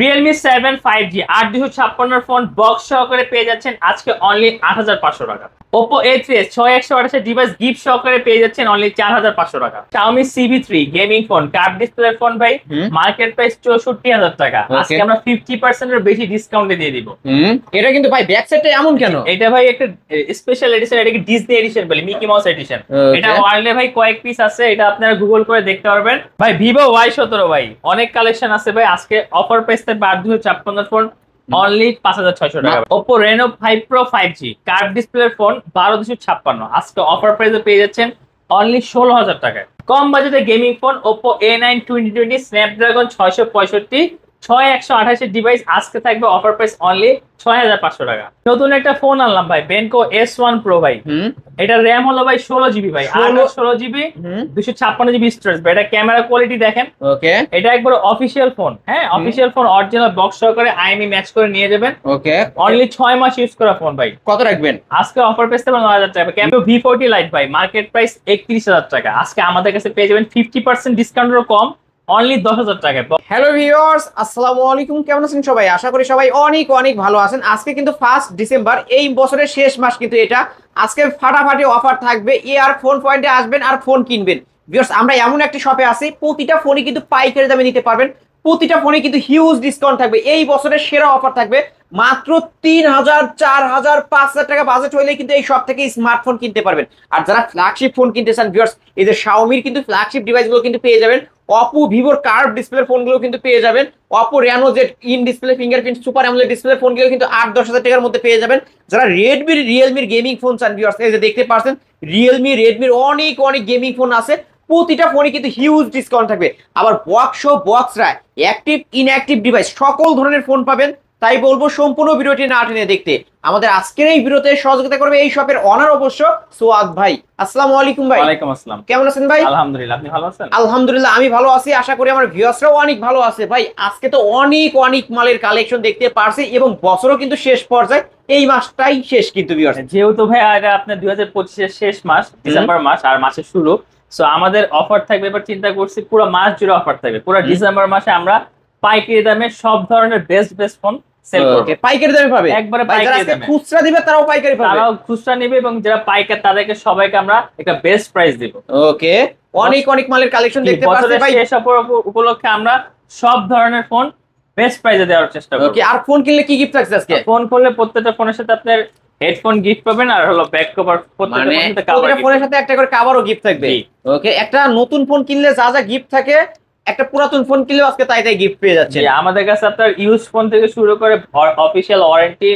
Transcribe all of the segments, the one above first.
Realme 7 5G 8256 phone box সহকারে পেয়ে যাচ্ছেন আজকে অনলি 8500 টাকা। Oppo A3s 6128 ডিভাইস গিফট সহকারে পেয়ে যাচ্ছেন অনলি 4500 টাকা। Xiaomi CV3 gaming phone curve display phone ভাই মার্কেট প্রাইস 64000 টাকা। আজকে আমরা 50% এর বেশি ডিসকাউন্টে দিয়ে দিব। এটা কিন্তু ভাই ব্যাক সাইডটা এমন কেন? এটা ভাই একটা স্পেশাল এডিশন, এটাকে ডিজনি এডিশন বলে, মিকি মাউস এডিশন। এটা ওয়ার্ল্ডে ভাই কয়েক পিস আছে, এটা আপনারা গুগল করে দেখতে পারবেন। ভাই Vivo Y17 ভাই অনেক কালেকশন আছে ভাই, আজকে অফার প্রাইস থাকবে 8256 ফোন অনলি 5600 টাকা। Oppo Reno 5 Pro 5G curve display phone 12256 আজকে অফার প্রাইসে পেয়ে যাচ্ছেন অনলি 16000 টাকায়। কম বাজেটে gaming phone Oppo A9 2020 Snapdragon 665 6128 device আজকে থাকবে অফার প্রাইস অনলি 6500 টাকা। নতুন একটা ফোন আনলাম ভাই, Benko S1 Pro ভাই। এটা RAM হলো ভাই 16GB ভাই, আর 16GB 256GB স্টোরেজ ভাই। এটা ক্যামেরা কোয়ালিটি দেখেন, ওকে এটা একবার অফিশিয়াল ফোন। হ্যাঁ, অফিশিয়াল ফোন অরিজিনাল বক্স সহকারে IMEI ম্যাচ করে নিয়ে যাবেন। ওকে অনলি 6 মাস ইউজ করা ফোন ভাই। কত রাখবেন? আজকে অফার প্রাইস থাকবে 9000 টাকা। Cameo V40 Lite ভাই মার্কেট প্রাইস 31000 টাকা, আজকে আমাদের কাছে পেয়ে যাবেন 50% ডিসকাউন্টেরও কম অনলি 10000 টাকা। হ্যালো ভিউয়ার্স, আসসালামু আলাইকুম, কেমন আছেন সবাই? আশা করি সবাই অনেক অনেক ভালো আছেন। আজকে কিন্তু 1 ডিসেম্বর, এই বছরের শেষ মাস কিন্তু এটা। আজকে ফাটাফাটি অফার থাকবে, আর ফোন পয়েন্টে আসবেন আর ফোন কিনবেন। ভিউয়ার্স, আমরা এমন একটি শপে আছি, প্রতিটা ফোনই কিন্তু পাইকারি দামে নিতে পারবেন। প্রতিটা ফোনে কিন্তু হিউজ ডিসকাউন্ট থাকবে। এই বছরের সেরা অফার থাকবে, মাত্র 3000 4000 5000 টাকা বাজেট হইলে কিন্তু এই শপ থেকে স্মার্টফোন কিনতে পারবেন। আর যারা ফ্ল্যাগশিপ ফোন কিনতে চান ভিউয়ার্স, এই যে Xiaomi কিন্তু ফ্ল্যাগশিপ ডিভাইসগুলো কিন্তু পেয়ে যাবেন। Oppo Vivoর কার্ভ ডিসপ্লে ফোনগুলো কিন্তু পেয়ে যাবেন। Oppo Reno Z in display fingerprint super AMOLED display ফোনগুলো কিন্তু 8-10 হাজার টাকার মধ্যে পেয়ে যাবেন। যারা Realme গেমিং ফোন চান ভিউয়ার্স, এই যে দেখতে পাচ্ছেন Redmi অনেক অনেক গেমিং ফোন আছে। প্রতিটা ফোনে কিন্তু হিউজ ডিসকাউন্ট থাকবে। আবার বক্সরা অ্যাক্টিভ ইনঅ্যাক্টিভ ডিভাইস সকল ধরনের ফোন পাবেন। তাই বলবো সম্পূর্ণ ভিডিওটি না টেনে দেখতে। আমাদের আজকের এই ভিডিওতে সহযোগিতা করবে এই শপের অনার অবশ্য সোয়াদ ভাই। আসসালামু আলাইকুম ভাই। ওয়ালাইকুম আসসালাম। কেমন আছেন ভাই? আলহামদুলিল্লাহ, আপনি ভালো আছেন? আলহামদুলিল্লাহ আমি ভালো আছি, আশা করি আমার ভিউয়ার্সরাও অনেক ভালো আছে। ভাই আজকে তো অনেক অনেক মালের কালেকশন দেখতে পারছি এবং বছরও কিন্তু শেষ পর্যায়ে, এই মাসটাই শেষ কিন্তু ভিউয়ার্স। যেহেতু ভাই এটা আপনার 2025 এর শেষ মাস, ডিসেম্বর মাস আর মাসের শুরু, সো আমাদের অফার থাকবে। এবার চিন্তা করছি পুরো মাস জুড়ে অফার থাকবে। পুরো ডিসেম্বর মাসে আমরা পাইকারি দামে সব ধরনের বেস্ট ফোন সেল করব। পাইকারি দামে পাবে, একবারে পাইকারি দামে। খুচরা দিবে তারাও পাইকারি পাবে, তারাও খুচরা নেবে এবং যারা পাইকার তাদেরকে সবাইকে আমরা একটা বেস্ট প্রাইস দিব। ওকে অনেক অনেক মালের কালেকশন দেখতে পাচ্ছেন ভাই। শেষ অফার উপলক্ষে আমরা সব ধরনের ফোন বেস্ট প্রাইসে দেওয়ার চেষ্টা করব। ওকে, আর ফোন কিনলে কি গিফট থাকছে আজকে? ফোন করলে প্রত্যেকটা ফোনের সাথে আপনার হেডফোন গিফট পাবেন আর হলো ব্যাক কভার। প্রত্যেকটা ফোনের সাথে একটা করে কভারও গিফট থাকবে। ওকে, একটা নতুন ফোন কিনলে যা যা গিফট থাকে, একটা পুরাতন ফোন কিনলে আজকে তাই তাই গিফট পেয়ে যাচ্ছে। আমাদের কাছে আপনার ইউজ ফোন থেকে শুরু করে অফিশিয়াল ওয়ারেন্টি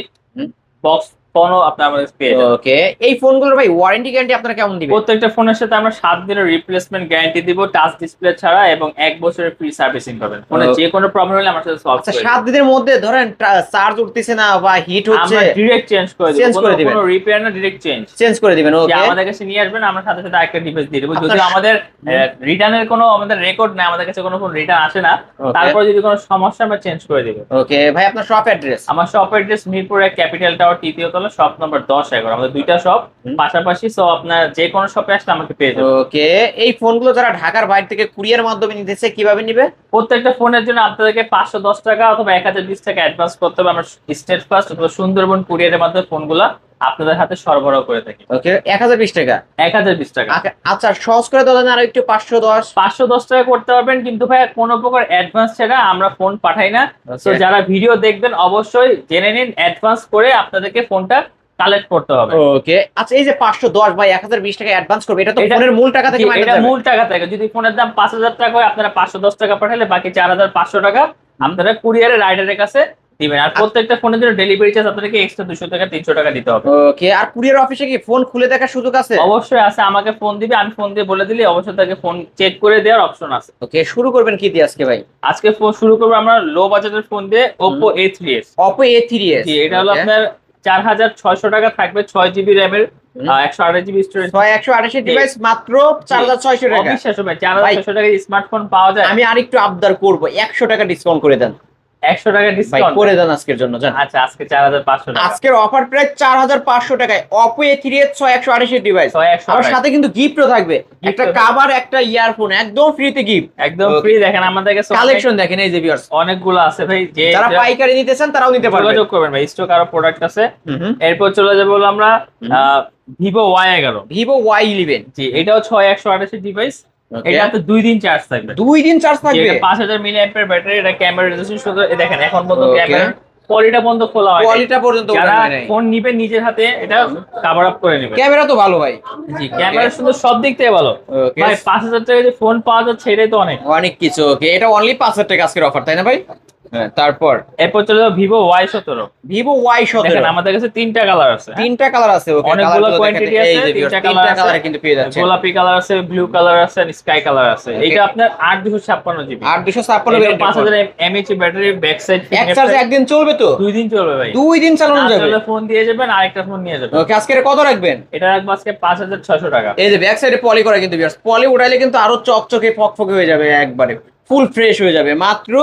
বক্স ফোনও আপনারা আমাদের পেয়ে যাবেন। ওকে, এই ফোনগুলোর ভাই ওয়ারেন্টি গ্যারান্টি আপনারা কেমন দিবেন? প্রত্যেকটা ফোনের সাথে আমরা 7 দিনের রিপ্লেসমেন্ট গ্যারান্টি দিব, টাচ ডিসপ্লে ছাড়া, এবং 1 বছরের ফ্রি সার্ভিসিং পাবেন। ফোনে যে কোনো প্রবলেম হলে আমার সাথে সলভ করে দেব। 7 দিনের মধ্যে ধরেন চার্জ উঠতেছে না বা হিট হচ্ছে, আমরা ডাইরেক্ট চেঞ্জ করে দেব। কোনো রিপেয়ার না, ডাইরেক্ট চেঞ্জ করে দিবেন। ওকে, আমাদের কাছে নিয়ে আসবেন, আমরা সাথে সাথে আরেকটা ডিভাইস দিয়ে দেব। যদি আমাদের রিটার্নের কোনো রেকর্ড নাই, আমাদের কাছে কোনো রিটার্ন আসে না, তারপর যদি কোনো সমস্যা আমরা চেঞ্জ করে দেব। ওকে ভাই, আপনার শপ অ্যাড্রেস? আমার shop address Mirpur 1 capital tower 3য় তলা, শপ নম্বর 10-11। আমাদের দুইটা শপ পাশাপাশি, সো আপনার যে কোনো শপে আসলে আমাকে পেয়ে যাবেন। ওকে, এই ফোনগুলো যারা ঢাকার বাইরে থেকে কুরিয়ার মাধ্যমে নিতেছে কিভাবে নিবে? প্রত্যেকটা ফোনের জন্য আপনাদেরকে 510 টাকা অথবা 1020 টাকা অ্যাডভান্স করতে হবে। আমরা স্টেট ফার্স্ট অথবা সুন্দরবন কুরিয়ারের মাধ্যমে ফোনগুলো আপনাদের হাতে সরবরাহ করে থাকি। ওকে, 1020 টাকা। 1020 টাকা। আচ্ছা, সহজ করে দেন আর একটু 510 টাকা করতে পারবেন, কিন্তু ভাই কোনো প্রকার অ্যাডভান্স ছাড়া আমরা ফোন পাঠাই না। তো যারা ভিডিও দেখবেন অবশ্যই জেনে নিন অ্যাডভান্স করে আপনাদেরকে ফোনটা কালেক্ট করতে হবে। ওকে, আচ্ছা এই যে 510 বাই 1020 টাকা অ্যাডভান্স করবে, এটা তো ফোনের মূল টাকা থেকে মাইনাস যাবে। মূল টাকা থেকে। যদি ফোনের দাম 5000 টাকা হয়, আপনারা 510 টাকা পাঠালে বাকি 4500 টাকা আপনারা কুরিয়ারে রাইডারের কাছে দিবেন। আর প্রত্যেকটা ফোনের জন্য ডেলিভারি চার্জ আপনাদেরকে এক্সট্রা 200 টাকা 300 টাকা দিতে হবে। ওকে, আর কুরিয়ার অফিসে কি ফোন খুলে দেখার সুযোগ আছে? অবশ্যই আছে, আমাকে ফোন দিবে, আমি ফোন দিয়ে বলে দিলে অবশ্যই তাকে ফোন চেক করে দেওয়ার অপশন আছে। ওকে, শুরু করবেন কি দিয়ে আজকে ভাই? আজকে ফোন শুরু করব আমরা লো বাজেটের ফোন দিয়ে, Oppo A3s। জি, এটা হলো আপনার 4600 টাকা থাকবে, 6GB RAM এর 128GB স্টোরেজ, 128 ডিভাইস মাত্র 4600 টাকা। অবিশ্বাস্য ভাই, 4600 টাকায় স্মার্টফোন পাওয়া যায়। আমি আরেকটু আবদার করব, 100 টাকা ডিসকাউন্ট করে দেন। 100 টাকা ভাই ডিসকাউন্ট করে দেন আজকের জন্য জান। আচ্ছা আজকে 4500 টাকা। আজকের অফার প্রাইস 4500 টাকায় Oppo A3s 6128 এর ডিভাইস। 6128 আর সাথে কিন্তু গিফটও থাকবে, একটা থাকবে। কভার, একটা ইয়ারফোন, একদম ফ্রিতে গিফট। একদম ফ্রি। দেখেন আমাদের কাছে কালেকশন দেখেন এই যে ভিউয়ার্স, অনেকগুলো আছে ভাই, যে যারা পাইকারি নিতে চান তারাও নিতে পারবে, যোগাযোগ করবেন ভাই, স্টক আরো প্রোডাক্ট আছে। এরপর চলে যাবো আমরা Vivo Y11। Vivo Y11, জি এটাও 6128 এর ডিভাইস। এটাতে 2 দিন চার্জ থাকবে। 2 দিন চার্জ থাকবে। এটা 5000 মিলিঅ্যাম্পিয়ার ব্যাটারি। এটা ক্যামেরা রেজোলিউশন সুন্দর। এই দেখেন এখন পর্যন্ত Okay. ক্যামেরা কোয়ালিটা বন্ধ খোলা হয়, কোয়ালিটা পর্যন্ত যারা ওঠানো হয় নাই। ফোন নিবে নিজের হাতে এটা কভার আপ করে নেবে। ক্যামেরা তো ভালো ভাই। জি ক্যামেরা সুন্দর, সব দিক থেকে ভালো Okay. ভাই। 5000 টাকায় যে ফোন পাওয়া যাচ্ছে এটাই তো অনেক। অনেক কিছু। ওকে, এটা অনলি 5000 টাকা আজকের অফার, তাই না ভাই? হ্যাঁ, তারপর এরপর চলে যাবো Vivo Y17। Vivo Y17, দেখেন আমাদের কাছে 3টা কালার আছে। তিনটা কালার আছে। ওকে, অনেকগুলো কোয়ান্টিটি আছে। তিনটা কালার আছে, কালারে কিন্তু পেয়ে যাচ্ছে। গোলাপি কালার আছে, ব্লু কালার আছে, স্কাই কালার আছে। এটা আপনার 8256 জিবি, 8256 এটা variant. 5000 mAh battery, back side এক চার্জে একদিন চলবে তো? 2 দিন চলবে ভাই। 2 দিন চালানো যাবে। আসলে ফোন দিয়ে যাবেন, আরেকটা ফোন নিয়ে যাবেন। ওকে, আজকে কত রাখবেন? এটা রাখবো আজকে 5600 টাকা। এই যে ব্যাক সাইডে পলি করা কিন্তু ভিউয়ার্স, পলি উঠাইলে কিন্তু আরো চকচকে ফকফকে হয়ে যাবে, একবারে ফুল ফ্রেশ হয়ে যাবে। মাত্র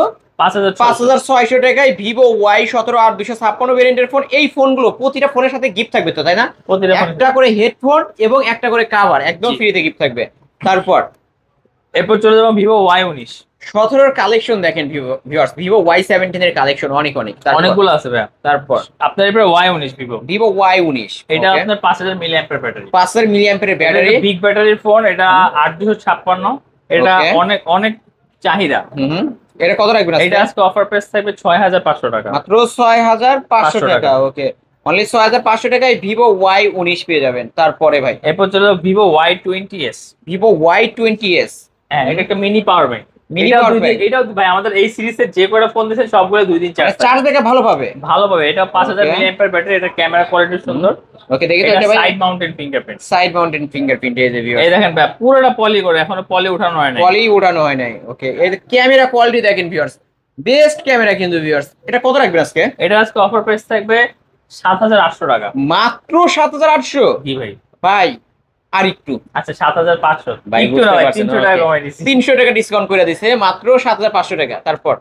5600 টাকায় Vivo Y17 আর 256 ভেরিয়েন্টের ফোন। এই ফোনগুলো প্রতিটা ফোনের সাথে গিফট থাকবে তো, তাই না? একটা করে হেডফোন এবং একটা করে কভার একদম ফ্রিতে গিফট থাকবে। তারপর এরপর চলে যাবো Vivo Y19। 17 এর কালেকশন দেখেন ভিউয়ার্স, Vivo Y17 এর কালেকশন অনেক। অনেকগুলো আছে ভাই। তারপর আপনার এরপর Y19 Vivo Y19, এটা আপনার 5000 milliampere battery, 5000 milliampere battery, big ব্যাটারির ফোন। এটা 8256। এটা Okay. অনেক অনেক চাহিদা। এটা কত রাখবেন আজকে? এটা আজকে অফার প্রাইস থাকবে 6500 টাকা, মাত্র 6500 টাকা। ওকে, অনলি 6500 টাকায় Vivo Y19 পেয়ে যাবেন। তারপরে ভাই এরপর চলে যাবো Vivo Y20s। Vivo Y20s, হ্যাঁ এটা একটা মিনি পাওয়ার ব্যাংক। Mini এটাও power 2 দিন, bank। এটাও ভাই আমাদের এই সিরিজের যে কয়টা ফোন দিয়েছে সবগুলো 2 দিন চার্জ চার্জ ব্যাকআপ ভালো পাবে। ভালো পাবে। এটা 5000 Okay. Milliampere battery. এটা ক্যামেরা কোয়ালিটি সুন্দর। ওকে, দেখি তো এটা এটা ভাই। Side mounted fingerprint. Side mountain fingerprint এই যে ভিউয়ার্স, এই দেখেন ভাই পুরোটা পলি করে, এখনো পলি উঠানো হয় না। পলি উঠানো হয় নাই। ওকে, এর ক্যামেরা কোয়ালিটি দেখেন ভিউয়ার্স, বেস্ট ক্যামেরা কিন্তু ভিউয়ার্স। এটা কত রাখবেন আজকে? এটা আজকে অফার প্রাইস থাকবে 7800 টাকা। মাত্র 7800। জি ভাই। ভাই আর একটু, আচ্ছা 7500 ভাই একটু বুঝতে না ভাই, পারছেন, 300 টাকা okay। কমাই দিছি। 300 টাকা ডিসকাউন্ট করে দিছে, মাত্র 7500 টাকা। তারপর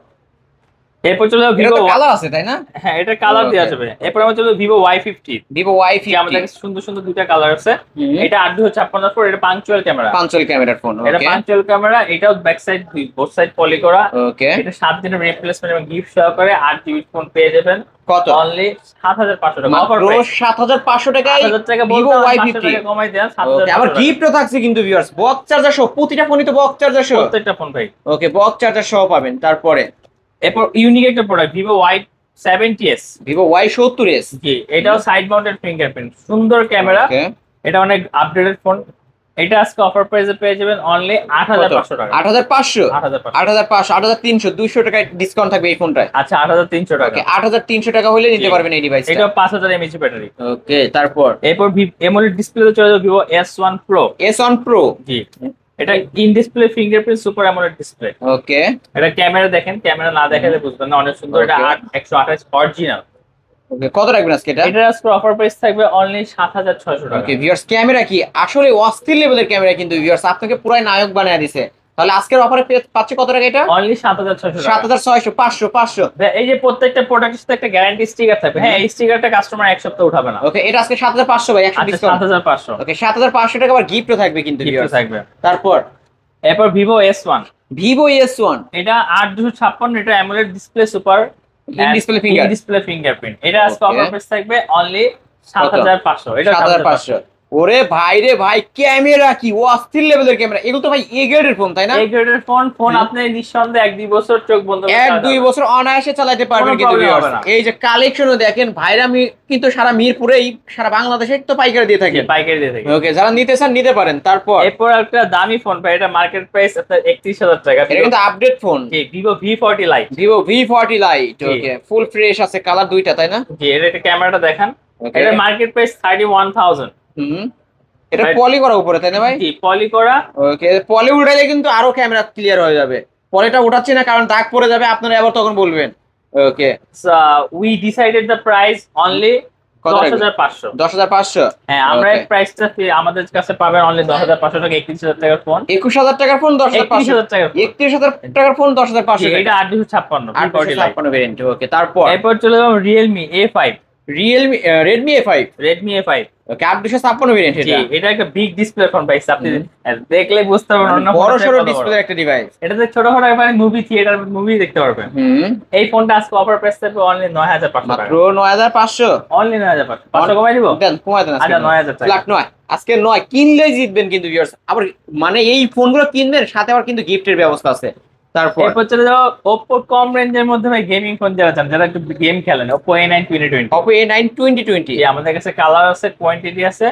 এরপর চলে যাবো এটা Vivo তো কালার আছে, তাই না? হ্যাঁ এটা কালার Okay. দেওয়া যাবে। এরপর আমরা চলে যাবো Vivo Y50। Vivo যে আমাদের Y50, কাছে সুন্দর সুন্দর দুইটা কালার আছে। এটা 8256 এটা পাঞ্চুয়াল ক্যামেরা, পাঁচল ক্যামেরার ফোন। এটা ওকে, পাঞ্চুয়াল ক্যামেরা। এটাও ব্যাক সাইড বোথ সাইড পলি করা। ওকে, এটা 7 দিনের রিপ্লেসমেন্ট এবং গিফট সহকারে 8 জিবি ফোন পেয়ে যাবেন কত? অনলি 7500 টাকা। অফার মাত্র প্রাইস 7500 টাকায় 8000 টাকা Vivo বলতে Y50। 500 টাকা কমাই দেন। ওকে, আবার 7500 গিফটও থাকছে কিন্তু ভিউয়ার্স, বক্স চার্জার সহ। প্রতিটা ফোনই তো বক্স চার্জার সহ। প্রত্যেকটা ফোন ভাই। ওকে, বক্স চার্জার সহ পাবেন। তারপরে এরপর ইউনিক একটা product Vivo Y70s। Vivo Y70s, জি এটাও সাইড মাউন্টেড ফিঙ্গারপ্রিন্ট, সুন্দর ক্যামেরা। ওকে, এটা অনেক আপডেটেড ফোন। এটা আজকে অফার প্রাইসে পেয়ে যাবেন অনলি 8500 টাকা। 8500, 8500 8500, 8300, 200 টাকা ডিসকাউন্ট থাকবে এই ফোনটায়। আচ্ছা 8300 টাকা। ওকে, 8300 টাকা হলে নিতে জি। পারবেন এই ডিভাইসটা। এটা 5000 mAh ব্যাটারি। ওকে, তারপর এরপর এমোলেড ডিসপ্লে চলে যাবে Vivo S1 Pro। S1 Pro, জি এটা in display fingerprint super AMOLED display. Okay, এটা ক্যামেরা দেখেন, ক্যামেরা না দেখালে বুঝবেন না, অনেক সুন্দর। এটা Okay. 128 অরিজিনাল। ওকে, কত রাখবেন আজকে এটা? এটা আজকে অফার প্রাইস থাকবে অনলি 7600 টাকা। ওকে ভিউয়ার্স, ক্যামেরা কি আসলে অস্থির লেভেলের ক্যামেরা কিন্তু ভিউয়ার্স, আপনাকে পুরাই নায়ক বানায় দিছে। তাহলে আজকের অফারে পাচ্ছে কত টাকা এটা? অনলি 7600 টাকা। 7600, 500, 500। এই যে প্রত্যেকটা প্রোডাক্টের সাথে একটা গ্যারান্টি স্টিকার থাকবে। হ্যাঁ এই স্টিকারটা কাস্টমার এক সপ্তাহ উঠাবে না। ওকে, এটা আজকে 7500 ভাই, 100 আচ্ছা ডিসকাউন্ট। 7500 ওকে, 7500 টাকা আবার গিফটও থাকবে কিন্তু গিফট ভিউয়ার্স। থাকবে। তারপর এরপর Vivo S1। Vivo S1, এটা 8256, এটা AMOLED display super in display finger, display fingerprint. এটা আজকে Okay. অফার প্রাইস থাকবে অনলি 7500। এটা 7500। ওরে ভাই রে ভাই, ক্যামেরা কি অস্থির লেভেলের ক্যামেরা। এগুলো তো ভাই এ গ্রেডের ফোন, তাই না? এই গ্রেডের ফোন আপনি নিঃসন্দেহে 1-2 বছর চোখ বন্ধ করে 1-2 চালাতে বছর অনায়াসে চালাতে পারবেন কোনো কিন্তু problem viewers। হবে না। এই যে কালেকশনও দেখেন ভাইরা, আমি কিন্তু সারা মিরপুরেই, সারা বাংলাদেশে তো পাইকারি দিয়ে থাকেন। পারবেন। পাইকারি দিয়ে থাকে। ওকে, যারা নিতে চান নিতে পারেন। তারপর এরপর একটা দামি ফোন ভাই, এটা মার্কেট প্রাইস আপনার 31000 টাকা। এটা কিন্তু আপডেট ফোন, জি Vivo V40 Lite। Vivo V40 Lite। জি। ওকে, ফুল ফ্রেশ আছে, কালার দুইটা, তাই না? জি এটা ক্যামেরাটা দেখেন। Okay. এটা মার্কেট প্রাইস 31000। এটা Right. পলি করা উপরে, তাই না ভাই? জি পলি করা। ওকে, পলি উঠাইলে কিন্তু আরো ক্যামেরা ক্লিয়ার হয়ে যাবে। পলিটা উঠাচ্ছি না কারণ দাগ পড়ে যাবে, আপনারা আবার তখন বলবেন। ওকে, We decided the price only 10,500। 10,500। হ্যাঁ, আমরা এই প্রাইসটা আমাদের কাছে পাবেন অনলি 10,500 টাকা। 31,000 টাকার ফোন। 21,000 টাকার ফোন 10,500 টাকার ফোন। 31,000 টাকার ফোন 10,500 এটা 856 856 ভেরিয়েন্ট। ওকে, তারপর এরপর চলে যাবো Realme A5। Redmi A5। Redmi A5 ওকে, 856 ভেরিয়েন্ট জি, এটা। এটা একটা বিগ ডিসপ্লে ফোন ভাই, আপনি দেখলে বুঝতে পারবেন অন্য বড় ফোনের সরো থেকে কত বড়। ডিসপ্লের একটা ডিভাইস। এটাতে ছোটখাটো মানে মুভি থিয়েটার মুভি দেখতে পারবেন। এই ফোনটা আজকে অফার প্রাইস থাকবে অনলি 9,500 টাকা। মাত্র 9,500। অনলি 9,500। 500 কমাই দিব? দেন, কমায় দেন। আচ্ছা, 9,000 টাকা। লাখ 9 আজকে 9 কিনলেই জিতবেন কিন্তু ভিউয়ার্স। আবার মানে এই ফোনগুলো কিনবেন, সাথে আবার কিন্তু গিফটের ব্যবস্থা আছে। তারপর এরপর চলে যাও Oppo কম রেঞ্জের মধ্যে ভাই গেমিং ফোন যারা চান, যারা একটু গেম খেলেন, Oppo A9 2020। Oppo A9 2020। জি, আমাদের কাছে কালার আছে, কোয়ান্টিটি আছে।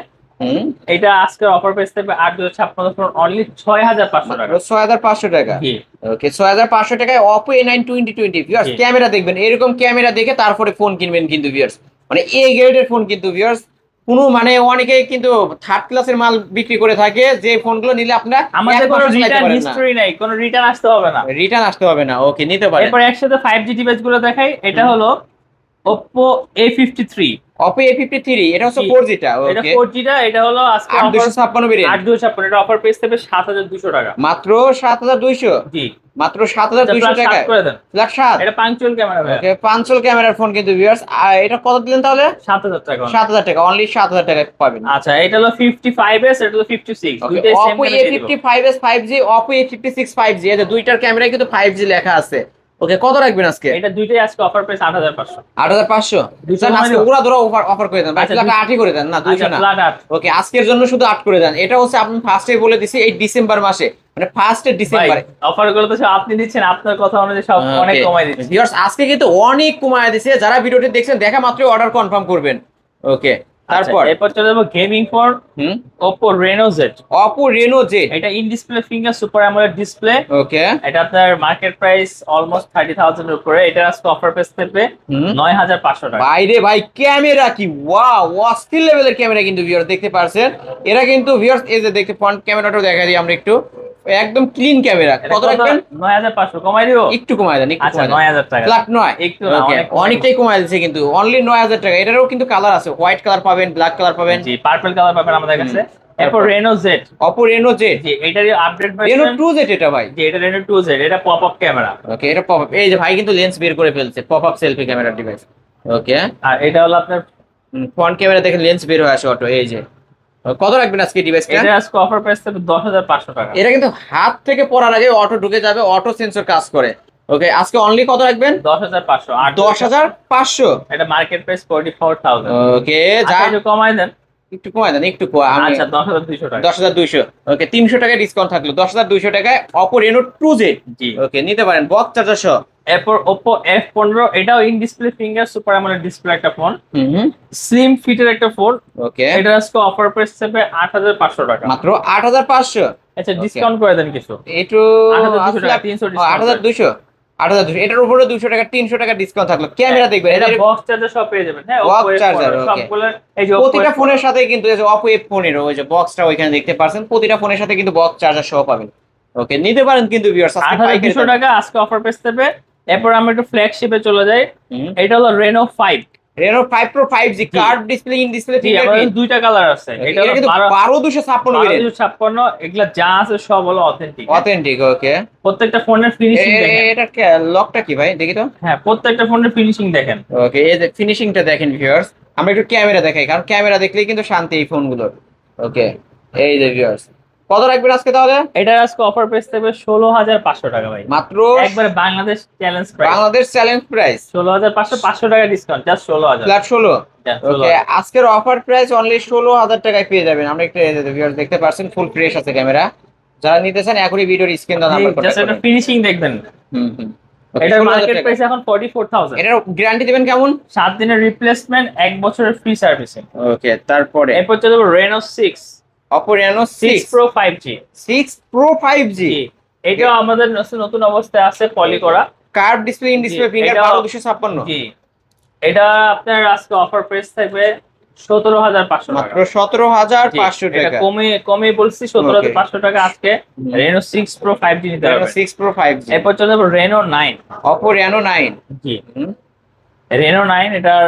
এটা আজকের অফার প্রাইস থাকবে 8,256 ফোন অনলি 6,500 টাকা। 6,500 টাকা। জি, ওকে, 6,500 টাকায় Oppo A9 2020 ভিউয়ার্স। জি। ক্যামেরা দেখবেন, এরকম ক্যামেরা দেখে তারপরে ফোন কিনবেন কিন্তু ভিউয়ার্স। মানে এ গ্রেডের ফোন কিন্তু ভিউয়ার্স। কোনো মানে অনেকে কিন্তু থার্ড ক্লাসের মাল বিক্রি করে থাকে, যে ফোনগুলো নিলে আপনারা আমাদের কোনো রিটার্ন হিস্টরি নাই, কোনো রিটার্ন আসতে হবে না। রিটার্ন আসতে হবে না। ওকে, নিতে পারেন। এরপর একসাথে 5G ডিভাইস গুলো দেখাই। এটা হলো Oppo A53। Oppo A53 এটা হচ্ছে জি। 4G টা। এটা ওকে, 4G টা, এটা হলো আজকে 856 ভেরিয়েন্ট। 8,256। এটা অফার প্রাইস থাকবে 7,200 টাকা। মাত্র 7,200। জি, মাত্র 7,200 আচ্ছা, টাকায়। করে দেন। লাখ 7। এটা পাঞ্চুয়াল ক্যামেরা ভাই। ওকে, পাঁচশোল ক্যামেরার ফোন কিন্তু ভিউয়ার্স। আর এটা কত দিলেন তাহলে? 7,000 টাকা। 7,000 টাকা, অনলি 7,000 টাকায় পাবেন। আচ্ছা, এটা হলো 55s, এটা হলো 56। ওকে, দুইটাই same Oppo A55s 5G, Oppo A56 5G, এই যে দুইটার ক্যামেরায় কিন্তু 5G লেখা আছে। ওকে, কত রাখবেন আজকে? এটা দুইটাই আজকে অফার প্রাইস 8,500। 8,500। দুইশো আজকে ওরা ধরো অফার করে দেন ভাই। আচ্ছা, 8ই করে দেন না, 200 না। ফ্ল্যাট 8। ওকে, আজকের জন্য শুধু 8 করে দেন। এটা হচ্ছে আপনি ফার্স্টে বলে দিছি এই ডিসেম্বর মাসে, মানে ফার্স্ট ডিসেম্বর। অফার গুলো তো সব আপনি দিচ্ছেন, আপনার কথা অনুযায়ী সব অনেক কমাই দিচ্ছেন ভিউয়ার্স। আজকে কিন্তু অনেক কমায় দিছে। যারা ভিডিওটি দেখছেন, দেখা মাত্রই অর্ডার কনফার্ম করবেন। ওকে, তারপর এরপর চলে যাবো gaming phone Oppo Reno Z। Oppo Reno Z। এটা in display finger super AMOLED display. Okay, এটা আপনার মার্কেট প্রাইস অলমোস্ট 30,000 এর উপরে। এটা আজকে অফার প্রাইস থাকবে 9,500 টাকা। বাইরে ভাই ক্যামেরা কি ওয়াও, অস্থির লেভেলের ক্যামেরা কিন্তু ভিউয়ার্স দেখতে পারছেন। এরা কিন্তু ভিউয়ার্স এই যে দেখতে ফ্রন্ট ক্যামেরাটাও দেখা দিই আমরা একটু, একদম ক্লিন ক্যামেরা। কত রাখবেন? 9,500 কমাই দিব? একটু কমায় দেন, একটু আচ্ছা, কমায় দেন। 9,000 টাকা। লাখ 9 একটু না, অনেকটাই কমায় দিচ্ছে কিন্তু, অনলি 9,000 টাকা। এটারও কিন্তু কালার আছে, হোয়াইট কালার পাবেন, ব্ল্যাক কালার পাবেন। জি, পার্পল কালার পাবেন আমাদের কাছে। এরপর Reno Z। Oppo Reno Z। জি, এটারই আপডেট Reno ভার্সন। 2Z এটা ভাই। জি, এটা Reno 2Z। এটা পপ আপ ক্যামেরা। ওকে, এটা পপ আপ। এই যে ভাই কিন্তু লেন্স বের করে ফেলছে, pop up selfie camera device. Okay, আর এটা হলো আপনার ফ্রন্ট ক্যামেরা দেখে লেন্স বের হয়ে আসে অটো। এই যে কত রাখবেন আজকে ডিভাইসটা? এটা আজকে অফার প্রাইস থাকবে 10,500 টাকা। এটা কিন্তু হাত থেকে পড়ার আগে অটো ঢুকে যাবে, অটো সেন্সর কাজ করে। ওকে, আজকে অনলি কত রাখবেন? 10,500। আর 10,500। এটা মার্কেট প্রাইস 44,000। ওকে, যা একটু কমাই দেন। একটু কমায় দেন, একটু আচ্ছা, 10,200 টাকা। 10,200। ওকে, 300 টাকা ডিসকাউন্ট থাকলো। 10,200 টাকায় Oppo Reno 2Z। জি, ওকে, নিতে পারেন বক্স চার্জার সহ। এরপর Oppo F15। এটাও in display finger super AMOLED display একটা ফোন, স্লিম ফিটের একটা ফোন। ওকে, এটা আজকে অফার প্রাইস থাকবে 8,500 টাকা। মাত্র 8,500। আচ্ছা, ডিসকাউন্ট করে দেন কিছু। একটু 8,200 টাকা, 300 ডিসকাউন্ট। 8,200। 8,200, এটার উপরে 200 টাকা, 300 টাকা ডিসকাউন্ট থাকলো। ক্যামেরা দেখবেন, এটা বক্স চার্জার সব পেয়ে যাবেন। হ্যাঁ, বক্স Oppo চার্জার। F15 ওকে, সবগুলো এই যে প্রতিটা ফোনের সাথে কিন্তু এই যে Oppo F15 ওই যে বক্সটা ওইখানে দেখতে পাচ্ছেন, প্রতিটা ফোনের সাথে কিন্তু বক্স চার্জার সহ পাবেন। ওকে, নিতে পারেন কিন্তু ভিউয়ার্স। 8,200 টাকা আজকে অফার প্রাইস থাকবে। এরপর আমরা একটু ফ্ল্যাগশিপে চলে যাই। এটা হলো Reno 5। Reno 5 Pro 5G curve display, in display জি, আমাদের দুইটা কালার আছে। এটা হলো 12,256 ভেরিয়েন্ট। 12,256। এগুলা যা আছে সব হলো অথেন্টিক। অথেন্টিক। ওকে, প্রত্যেকটা ফোনের ফিনিশিং দেখেন। এটা লকটা কি ভাই দেখি তো? হ্যাঁ, প্রত্যেকটা ফোনের ফিনিশিং দেখেন। ওকে, এই যে ফিনিশিংটা দেখেন ভিউয়ার্স। আমরা একটু ক্যামেরা দেখাই, কারণ ক্যামেরা দেখলেই কিন্তু শান্তি এই ফোনগুলোর। ওকে, এই যে ভিউয়ার্স, কত রাখবেন আজকে তাহলে? এটা আজকে অফার প্রাইস থাকবে 16,500 টাকা ভাই। মাত্র একবারে Bangladesh challenge price. Bangladesh challenge price 16,500। 500 টাকা ডিসকাউন্ট, জাস্ট 16,000। ফ্ল্যাট 16। ওকে, আজকের অফার প্রাইস অনলি 16,000 টাকায় পেয়ে যাবেন। আমরা একটু ভিউয়ার্স দেখতে পাচ্ছেন ফুল ফ্রেশ আছে ক্যামেরা। যারা নিতে চান এখনই ভিডিওর স্ক্রিন দাও নাম্বার জাস্ট এটা ফিনিশিং দেখবেন। এটার মার্কেট প্রাইস এখন 44,000। এটার গ্যারান্টি দিবেন কেমন? 7 দিনের রিপ্লেসমেন্ট, 1 বছরের ফ্রি সার্ভিসিং। ওকে, তারপরে এরপর চলে যাবো Reno 6। Oppo Reno 6 Pro 5G। 6 Pro 5G। এটাও আমাদের নতুন অবস্থায় আছে, পলি করা curve display, in display finger, 12,256। জি, এটা আপনার আজকে অফার প্রাইস থাকবে 17,500 টাকা। মাত্র 17,500 এটা টাকা। কমে বলছি 17,500 টাকা। আজকে Reno 6 Pro 5G নিতে হবে। Reno 6 Pro 5G। এরপর চলে যাবো Reno 9। Oppo Reno 9। জি, Reno 9 এটার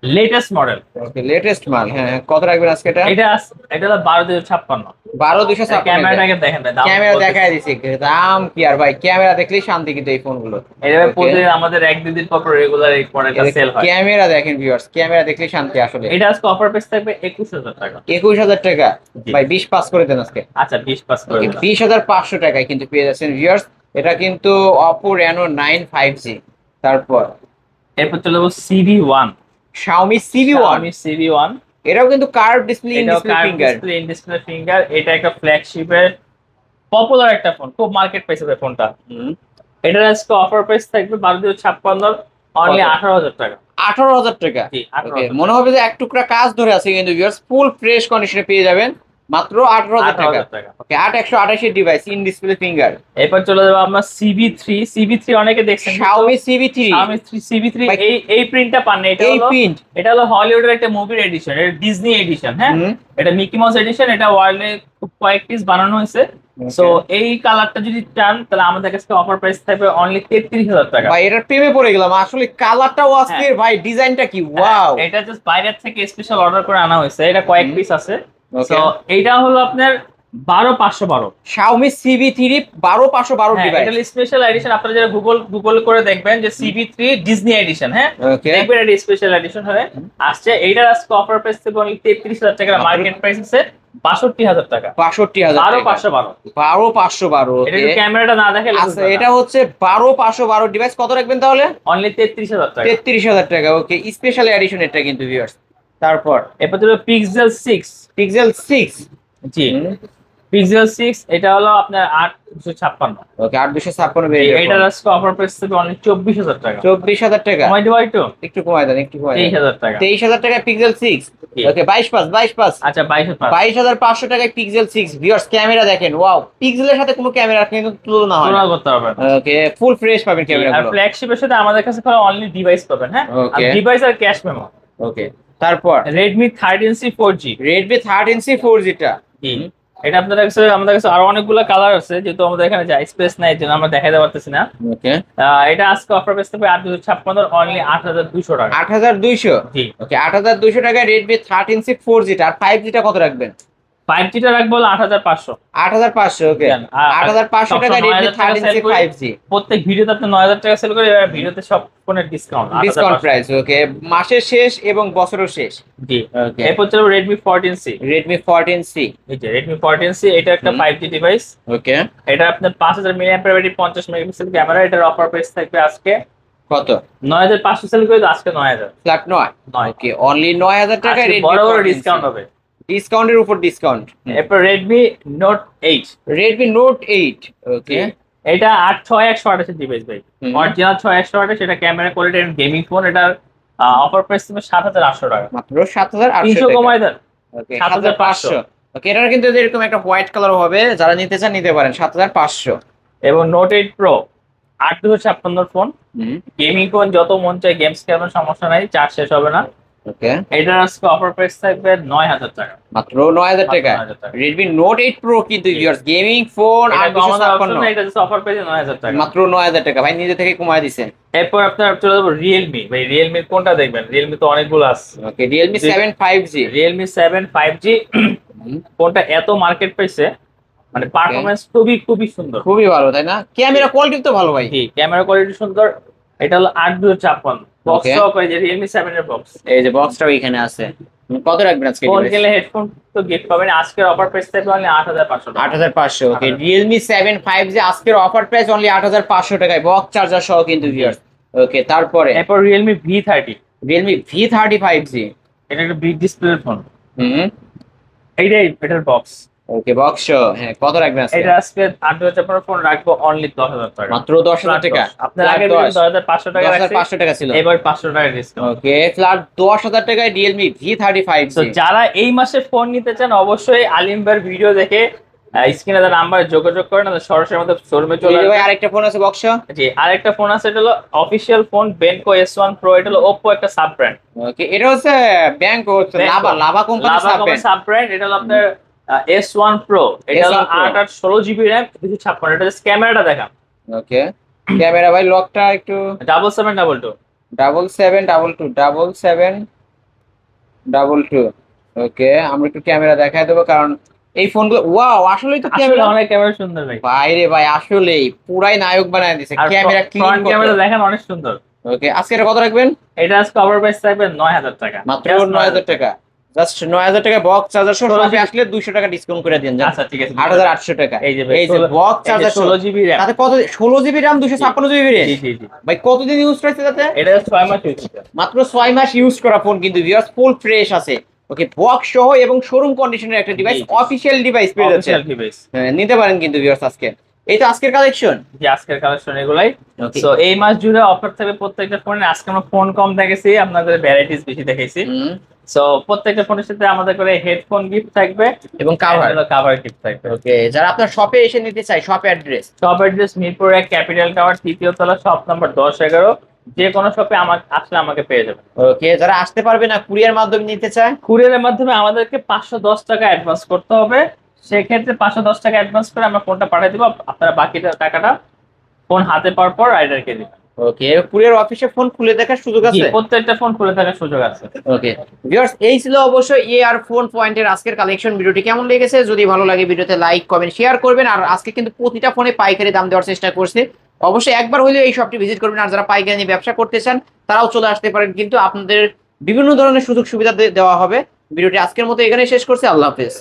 লেটেস্ট মডেল। ওকে লেটেস্ট মাল। হ্যাঁ কত রাখবেন আজকে এটা? এটা হলো 12256। 12256। ক্যামেরাটাকে দেখেন ভাই, দাম ক্যামেরা বলতেছি। দেখায় দিছি, দাম কি আর ভাই, ক্যামেরা দেখলেই শান্তি কিন্তু এই ফোনগুলো। এটা ভাই প্রতিদিন আমাদের 1-2 দিন পর রেগুলার এই মডেলটা সেল হয়। ক্যামেরা দেখেন ভিউয়ার্স, ক্যামেরা দেখলেই শান্তি আসলে। এটা আজকে অফার প্রাইস থাকবে 21000 টাকা। 21000 টাকা ভাই, 20 পাস করে দেন আজকে। আচ্ছা 20 পাস করে দিলাম। 20500 টাকায় কিন্তু পেয়ে যাচ্ছেন ভিউয়ার্স। এটা কিন্তু Oppo Reno 9 5G। তারপর এরপর চলে যাবো CV1। Xiaomi CV1। আমি CV1, এটাও কিন্তু কার্ভ ডিসপ্লে, ইন এটাও display curve finger. Display, in display finger. এটা একটা ফ্ল্যাগশিপের পপুলার একটা ফোন, খুব মার্কেট পাইছে ভাই ফোনটা। এটার আজকে অফার প্রাইস থাকবে 12256, অনলি 18000 টাকা। 18000 টাকা। জি, ওকে, মনে হবে যে এক টুকরা কাজ ধরে আছে, কিন্তু ভিউয়ার্স ফুল ফ্রেশ কন্ডিশনে পেয়ে যাবেন মাত্র 18000 টাকা। 18000 টাকা। ওকে, 8128 এর ডিভাইস, ইন ডিসপ্লে ফিঙ্গার। এরপর চলে যাবো আমরা CV3 অনেকে দেখছেন। Xiaomi CV3। CV3 এই প্রিন্টটা পান না। এই প্রিন্ট, এটা হলো হলিউডের একটা মুভির এডিশন, এটা ডিজনি এডিশন। হ্যাঁ, এটা মিকি মাউস এডিশন। এটা ওয়ার্ল্ডে খুব কয়েক পিস বানানো হয়েছে। সো এই কালারটা যদি চান তাহলে আমাদের কাছে অফার প্রাইস থাকবে অনলি 33000 টাকা। ভাই এটার প্রেমে পড়ে গেলাম আসলে, কালারটাও অস্থির ভাই, ডিজাইনটা কি ওয়াও। এটা জাস্ট বাইরে থেকে স্পেশাল অর্ডার করে আনা হয়েছে, এটা কয়েক পিস আছে। Okay. সো এইটা হলো আপনার 12512। Xiaomi CV3 12512 device. এটা স্পেশাল এডিশন। আপনারা যারা গুগল করে দেখবেন যে CV3 ডিজনি এডিশন, হ্যাঁ ওকে, দেখবেন এটা স্পেশাল এডিশন হয়ে আসছে। এইটার আজকে অফার প্রাইস থেকে অনলি 33000 টাকা, মার্কেট প্রাইস আছে 62000 টাকা। 62000 12512। 12512। এটা একটু ক্যামেরাটা না দেখে আচ্ছা, এটা হচ্ছে 12512 ডিভাইস। কত রাখবেন তাহলে? অনলি 33000 টাকা। 33000 টাকা। ওকে, স্পেশাল এডিশন এটা কিন্তু ভিউয়ার্স। তারপর এরপর হলো Pixel 6। Pixel 6। জি, Pixel 6 এটা হলো আপনার 8256। ওকে, 8256 ভেরিয়েন্ট। এটার আজকে অফার প্রাইস থেকে অনলি 24000 টাকা। 24000 টাকা। কমাই দেবো একটু? একটু কমায় দেন, একটু কমায় দেন। 23000 টাকা। 23000 টাকা Pixel 6। ওকে, 22 পাস। আচ্ছা 22500। 22500 টাকায় Pixel 6। ভিউয়ার্স ক্যামেরা দেখেন, ওয়াও। পিক্সেলের সাথে কোনো ক্যামেরা কিন্তু তুলনা হয় না। তুলনা করতে হবে না। ওকে, ফুল ফ্রেশ পাবেন ক্যামেরাগুলো। আর ফ্ল্যাগশিপের সাথে আমাদের কাছে খালি অনলি ডিভাইস পাবেন। হ্যাঁ, আর ডিভাইস আর ক্যাশ মেমো। ওকে, তারপর Redmi 13C 4G। Redmi 13C 4G টা। এটা আপনাদের কাছে, আমাদের কাছে আরো অনেকগুলো কালার আছে, যেহেতু আমাদের এখানে যা স্পেস নাই এর জন্য আমরা দেখাতে পারতেছি না। ওকে, এটা আজকে অফার প্রাইস থাকবে 8256, অনলি 8200 টাকা। 8200। জি, ওকে, 8200 টাকায় Redmi 13C 4G টা। আর 5G টা কত রাখবেন? 5G টা রাখবো 8500। 8500। ওকে, 8500 টাকায় Redmi 13C 5G। প্রত্যেক ভিডিওতে আপনি 9000 টাকা সেল করে, এবার ভিডিওতে সব ফোনের ডিসকাউন্ট প্রাইস। ওকে, মাসের শেষ এবং বছরের শেষ। জি, ওকে, এরপর চলো Redmi 14C। Redmi 14C। এই যে Redmi 14C, এটা একটা 5G ডিভাইস। ওকে, এটা আপনার 5000 মিলিঅ্যাম্পিয়ার ব্যাটারি, 50 মেগাপিক্সেল ক্যামেরা। এটার অফার প্রাইস থাকবে আজকে কত? 9500 সেল করে, তো আজকে 9000। ফ্ল্যাট 9। ওকে, অনলি 9000 টাকায় আজকে Redmi বড় বড় 14C। ডিসকাউন্ট হবে, ডিসকাউন্টের উপর ডিসকাউন্ট। এরপর Redmi Note 8। Redmi Note 8। ওকে, এটা 86128 ডিভাইস ভাই, অরিজিনাল 6128। এটা camera quality and gaming phone. এটার অফার প্রাইস থাকবে 7800 টাকা। মাত্র 7800 300 টাকা। কমায় দেন। ওকে, 7500। ওকে, এটার কিন্তু এরকম একটা হোয়াইট কালার হবে, যারা নিতে চান নিতে পারেন। 7500। এবং Note 8 Pro 8256 phone, gaming phone, যত মন চায় গেমস খেলবেন, সমস্যা নাই, চার্জ শেষ হবে না। ওকে, এটার আজকে অফার প্রাইস থাকবে 9000 টাকা। মাত্র 9000 টাকা। Redmi Note 8 Pro কিন্তু ভিউয়ার্স গেমিং ফোন। এটা এটা জাস্ট অফার প্রাইস 9000 টাকা, মাত্র 9000 টাকা। ভাই নিজে থেকে কমায় দিবেন। এরপর আপনার চলে যাবো Realme। ভাই Realme কোনটা দেখবেন? Realme তো অনেকগুলো আছে। ওকে, Realme 7 5G। Realme 7 5G ফোনটা এত মার্কেট পাইছে, মানে পারফরম্যান্স খুবই সুন্দর, খুবই ভালো, তাই না? ক্যামেরা কোয়ালিটি তো ভালো ভাই। জি, ক্যামেরা কোয়ালিটি সুন্দর। এটা হলো 8256 বক্স সহ, এই যে Realme 7 এর বক্স। এই যে বক্সটাও এখানে আছে। কত রাখবেন আজকে? ফোন কিনলে হেডফোন তো গিফট পাবেন। আজকের অফার প্রাইস থাকবে অনলি 8500 টাকা। 8500। ওকে, Realme 7 5G আজকের অফার প্রাইস অনলি 8500 টাকায়, বক্স চার্জার সহ কিন্তু ভিউয়ার্স। ওকে, তারপরে এরপর Realme V30। Realme V30 5G। এটা একটা বিগ ডিসপ্লে ফোন। এইটাই এটার বক্স। ওকে, বক্স সহ। হ্যাঁ, কত রাখবেন আজকে? এটা আজকে 8500 ফোন রাখবো অনলি 10000 টাকা। মাত্র 10000 টাকা। আপনার আগে 10500 টাকা রাখছি, 10500 টাকা ছিল, এবার 500 টাকা ডিসকাউন্ট। ওকে, ফ্ল্যাট 10000 টাকায় Realme V30 5G। তো যারা এই মাসে ফোন নিতে চান, অবশ্যই আলিম ভাইয়ের ভিডিও দেখে স্ক্রিনে তার নাম্বার যোগাযোগ করেন, সরাসরি আমাদের শোরুমে চলে আসবেন। ভাই আরেকটা ফোন আছে বক্স। জি, আরেকটা ফোন আছে, এটা হলো official phone Benko S1 Pro। এটা হলো Oppo একটা সাব ব্র্যান্ড। ওকে, এটা হচ্ছে Benko, হচ্ছে লাভা কোম্পানির সাব ব্র্যান্ড। এটা হলো আপনার S1 Pro। এটা হলো 8/16 জিবি RAM 256। এটা জাস্ট ক্যামেরাটা দেখান। ওকে, ক্যামেরা ভাই লকটা একটু 7722 7722 77 22 ওকে, আমরা একটু ক্যামেরা দেখাই দেবো কারণ এই ফোনগুলো ওয়াও আসলেই তো আসলে ক্যামেরা অনেক ক্যামেরা সুন্দর ভাই। বাইরে ভাই আসলেই পুরাই নায়ক বানায় দিছে, আর ক্যামেরা ক্লিন ফ্রন্ট ক্যামেরা দেখেন অনেক সুন্দর। ওকে, আজকে এটা কত রাখবেন? এটা আজকে অফার প্রাইস থাকবে 9000 টাকা, মাত্র 9000 টাকা, জাস্ট 9000 টাকা বক্স চার্জার সহ 16 আপনি আসলে 200 টাকা ডিসকাউন্ট করে দেন। আচ্ছা ঠিক আছে, 8800 টাকা। এই যে ভাই এই যে বক্স চার্জার 16 জিবি RAM, তাতে কত 16 জিবি RAM 256 জিবি RAM জি জি জি। ভাই কতদিন ইউজ করতে তাতে? এটা 6 মাস ইউজ করতে। মাত্র 6 মাস ইউজ করা ফোন কিন্তু ভিউয়ার্স ফুল ফ্রেশ আছে। ওকে, বক্স সহ এবং শোরুম কন্ডিশনের একটা ডিভাইস, জি, জি। অফিশিয়াল ডিভাইস পেয়ে যাচ্ছে, অফিশিয়াল ডিভাইস। নিতে পারেন কিন্তু ভিউয়ার্স আজকে। এই তো আজকের কালেকশন, যে আজকের কালেকশন এগুলাই। Okay. সো এই মাস জুড়ে অফার থাকবে প্রত্যেকটা ফোনে। আজকে আমরা ফোন কম দেখেছি, আপনাদের ভ্যারাইটিস বেশি দেখেছি। সো প্রত্যেকটা ফোনের সাথে আমাদের করে হেডফোন গিফট থাকবে এবং কাভার। কাভার গিফট থাকবে। ওকে, যারা আপনার শপে এসে নিতে চাই, shop address? Shop address Mirpur 1 capital tower 3য় তলা, শপ নাম্বার 10-11। যে কোনো শপে আসলে আমাকে পেয়ে যাবে। ওকে, যারা আসতে পারবে না কুরিয়ার মাধ্যমে নিতে চায়, কুরিয়ারের মাধ্যমে আমাদেরকে 510 টাকা অ্যাডভান্স করতে হবে। সেক্ষেত্রে 510 টাকা অ্যাডভান্স করে আমরা ফোনটা পাঠিয়ে দেবো, আপনারা বাকি টাকাটা ফোন হাতে পাওয়ার পর রাইডারকে দিবেন। ওকে, কুরিয়ার অফিসে ফোন খুলে দেখার সুযোগ জি, আছে? প্রত্যেকটা ফোন খুলে থাকার সুযোগ আছে। ওকে ভিউয়ার্স, এই ছিল অবশ্যই এআর ফোন পয়েন্টের আজকের কালেকশন। ভিডিওটি কেমন লেগেছে? যদি ভালো লাগে ভিডিওতে লাইক কমেন্ট শেয়ার করবেন। আর আজকে কিন্তু প্রতিটা ফোনে পাইকারি দাম দেওয়ার চেষ্টা করছি, অবশ্যই একবার হলেও এই শপটি ভিজিট করবেন। আর যারা পাইকারি নিয়ে ব্যবসা করতে চান তারাও চলে আসতে পারেন, কিন্তু আপনাদের বিভিন্ন ধরনের সুযোগ সুবিধা দেওয়া হবে। ভিডিওটি আজকের মতো এখানে শেষ করছি, আল্লাহ হাফেজ।